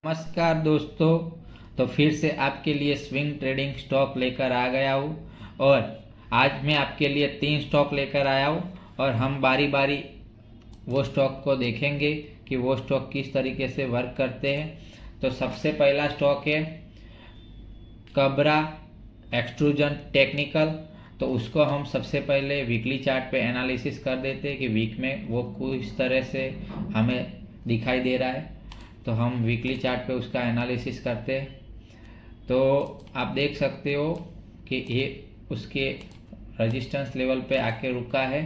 नमस्कार दोस्तों। तो फिर से आपके लिए स्विंग ट्रेडिंग स्टॉक लेकर आ गया हूँ और आज मैं आपके लिए 3 स्टॉक लेकर आया हूँ और हम बारी बारी वो स्टॉक को देखेंगे कि वो स्टॉक किस तरीके से वर्क करते हैं। तो सबसे पहला स्टॉक है कबरा एक्सट्रूजन टेक्निकल। तो उसको हम सबसे पहले वीकली चार्ट पे एनालिसिस कर देते हैं कि वीक में वो किस तरह से हमें दिखाई दे रहा है। तो हम वीकली चार्ट पे उसका एनालिसिस करते हैं। तो आप देख सकते हो कि ये उसके रेजिस्टेंस लेवल पे आके रुका है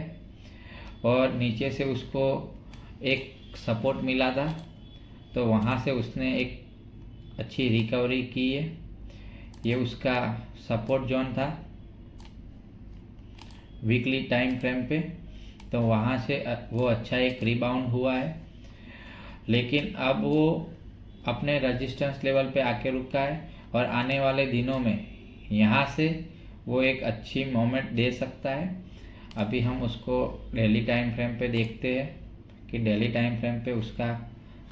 और नीचे से उसको एक सपोर्ट मिला था, तो वहाँ से उसने एक अच्छी रिकवरी की है। ये उसका सपोर्ट जोन था वीकली टाइम फ्रेम पे, तो वहाँ से वो अच्छा एक रिबाउंड हुआ है। लेकिन अब वो अपने रेजिस्टेंस लेवल पे आके रुका है और आने वाले दिनों में यहाँ से वो एक अच्छी मोमेंट दे सकता है। अभी हम उसको डेली टाइम फ्रेम पे देखते हैं कि डेली टाइम फ्रेम पे उसका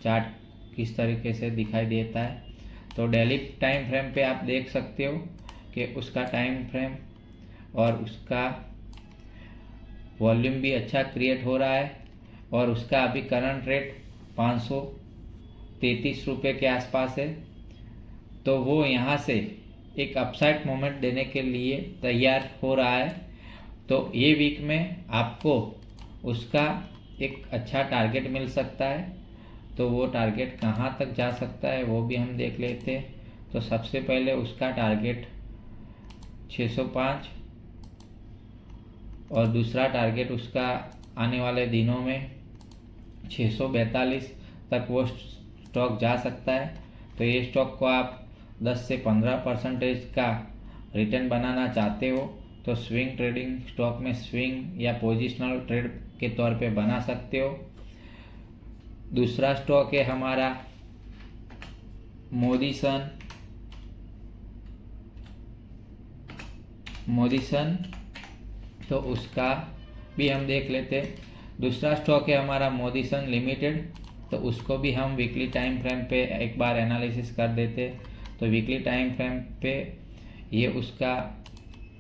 चार्ट किस तरीके से दिखाई देता है। तो डेली टाइम फ्रेम पे आप देख सकते हो कि उसका टाइम फ्रेम और उसका वॉल्यूम भी अच्छा क्रिएट हो रहा है और उसका अभी करंट रेट 533 रुपये के आसपास है। तो वो यहाँ से एक अपसाइड मोमेंट देने के लिए तैयार हो रहा है। तो ये वीक में आपको उसका एक अच्छा टारगेट मिल सकता है। तो वो टारगेट कहाँ तक जा सकता है वो भी हम देख लेते हैं। तो सबसे पहले उसका टारगेट 605 और दूसरा टारगेट उसका आने वाले दिनों में 642 तक वो स्टॉक जा सकता है। तो ये स्टॉक को आप 10 से 15% का रिटर्न बनाना चाहते हो तो स्विंग ट्रेडिंग स्टॉक में स्विंग या पोजिशनल ट्रेड के तौर पे बना सकते हो। दूसरा स्टॉक है हमारा मोदिसन। तो उसका भी हम देख लेते हैं। दूसरा स्टॉक है हमारा मोदिसन लिमिटेड। तो उसको भी हम वीकली टाइम फ्रेम पे एक बार एनालिसिस कर देते। तो वीकली टाइम फ्रेम पे ये उसका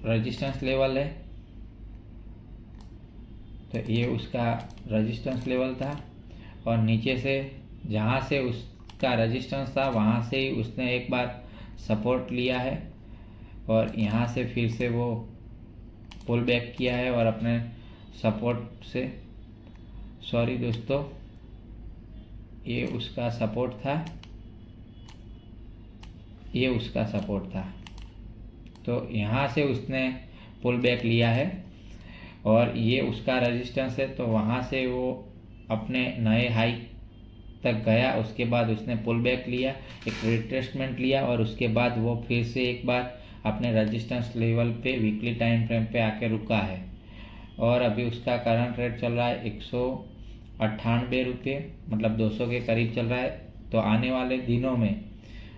रेजिस्टेंस लेवल है। तो ये उसका रेजिस्टेंस लेवल था और नीचे से जहाँ से उसका रेजिस्टेंस था वहाँ से ही उसने एक बार सपोर्ट लिया है और यहाँ से फिर से वो पुल बैक किया है और अपने सपोर्ट से, सॉरी दोस्तों, ये उसका सपोर्ट था, ये उसका सपोर्ट था। तो यहाँ से उसने पुल बैक लिया है और ये उसका रेजिस्टेंस है। तो वहाँ से वो अपने नए हाई तक गया, उसके बाद उसने पुल बैक लिया, एक रिट्रेसमेंट लिया और उसके बाद वो फिर से एक बार अपने रेजिस्टेंस लेवल पे वीकली टाइम फ्रेम पे आके रुका है और अभी उसका करंट रेट चल रहा है 198 रुपये, मतलब 200 के करीब चल रहा है। तो आने वाले दिनों में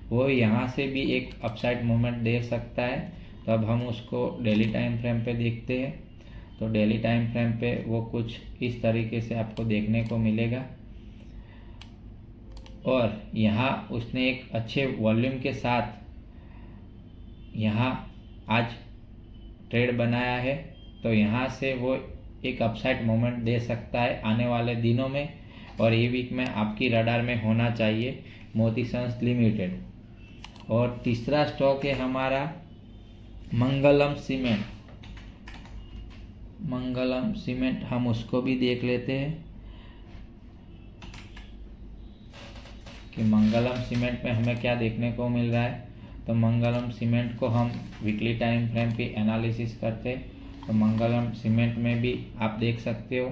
वो यहाँ से भी एक अपसाइड मोमेंट दे सकता है। तो अब हम उसको डेली टाइम फ्रेम पे देखते हैं। तो डेली टाइम फ्रेम पे वो कुछ इस तरीके से आपको देखने को मिलेगा और यहाँ उसने एक अच्छे वॉल्यूम के साथ यहाँ आज ट्रेड बनाया है। तो यहाँ से वो एक अपसाइड मोमेंट दे सकता है आने वाले दिनों में और ये वीक में आपकी रडार में होना चाहिए मोतीसंस लिमिटेड। और तीसरा स्टॉक है हमारा मंगलम सीमेंट। हम उसको भी देख लेते हैं कि मंगलम सीमेंट में हमें क्या देखने को मिल रहा है। तो मंगलम सीमेंट को हम वीकली टाइम फ्रेम पे एनालिसिस करते हैं। तो मंगलम सीमेंट में भी आप देख सकते हो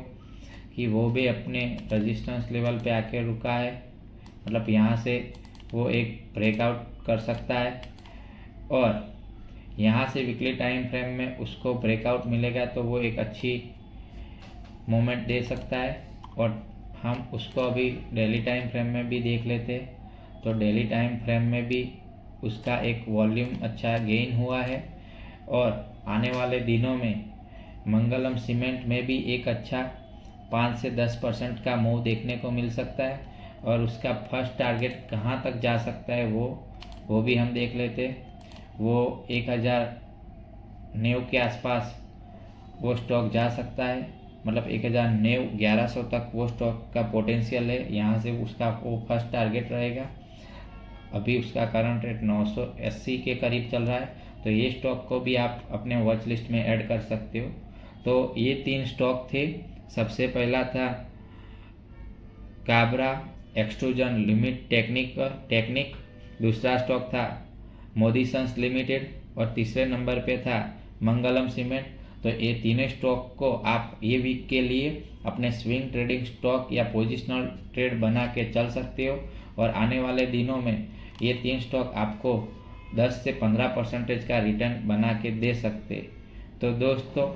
कि वो भी अपने रेजिस्टेंस लेवल पे आके रुका है, मतलब यहाँ से वो एक ब्रेकआउट कर सकता है और यहाँ से वीकली टाइम फ्रेम में उसको ब्रेकआउट मिलेगा तो वो एक अच्छी मोमेंट दे सकता है। और हम उसको अभी डेली टाइम फ्रेम में भी देख लेते हैं। तो डेली टाइम फ्रेम में भी उसका एक वॉल्यूम अच्छा गेन हुआ है और आने वाले दिनों में मंगलम सीमेंट में भी एक अच्छा 5 से 10% का मूव देखने को मिल सकता है और उसका फर्स्ट टारगेट कहाँ तक जा सकता है वो भी हम देख लेते। वो 1090 के आसपास वो स्टॉक जा सकता है, मतलब 1090 1100 तक वो स्टॉक का पोटेंशियल है। यहाँ से उसका वो फर्स्ट टारगेट रहेगा। अभी उसका करंट रेट 980 के करीब चल रहा है, तो ये स्टॉक को भी आप अपने वॉच लिस्ट में ऐड कर सकते हो। तो ये 3 स्टॉक थे। सबसे पहला था काबरा एक्सट्रूजन लिमिट टेक्निक, दूसरा स्टॉक था मोदी सन्स लिमिटेड और तीसरे नंबर पे था मंगलम सीमेंट। तो ये तीनों स्टॉक को आप ये वीक के लिए अपने स्विंग ट्रेडिंग स्टॉक या पोजिशनल ट्रेड बना के चल सकते हो, और आने वाले दिनों में ये 3 स्टॉक आपको 10 से 15% का रिटर्न बना के दे सकते। तो दोस्तों,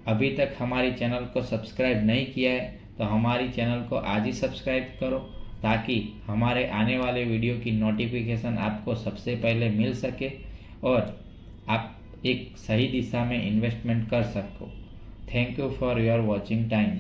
अभी तक हमारी चैनल को सब्सक्राइब नहीं किया है तो हमारी चैनल को आज ही सब्सक्राइब करो, ताकि हमारे आने वाले वीडियो की नोटिफिकेशन आपको सबसे पहले मिल सके और आप एक सही दिशा में इन्वेस्टमेंट कर सको। Thank you for your watching time.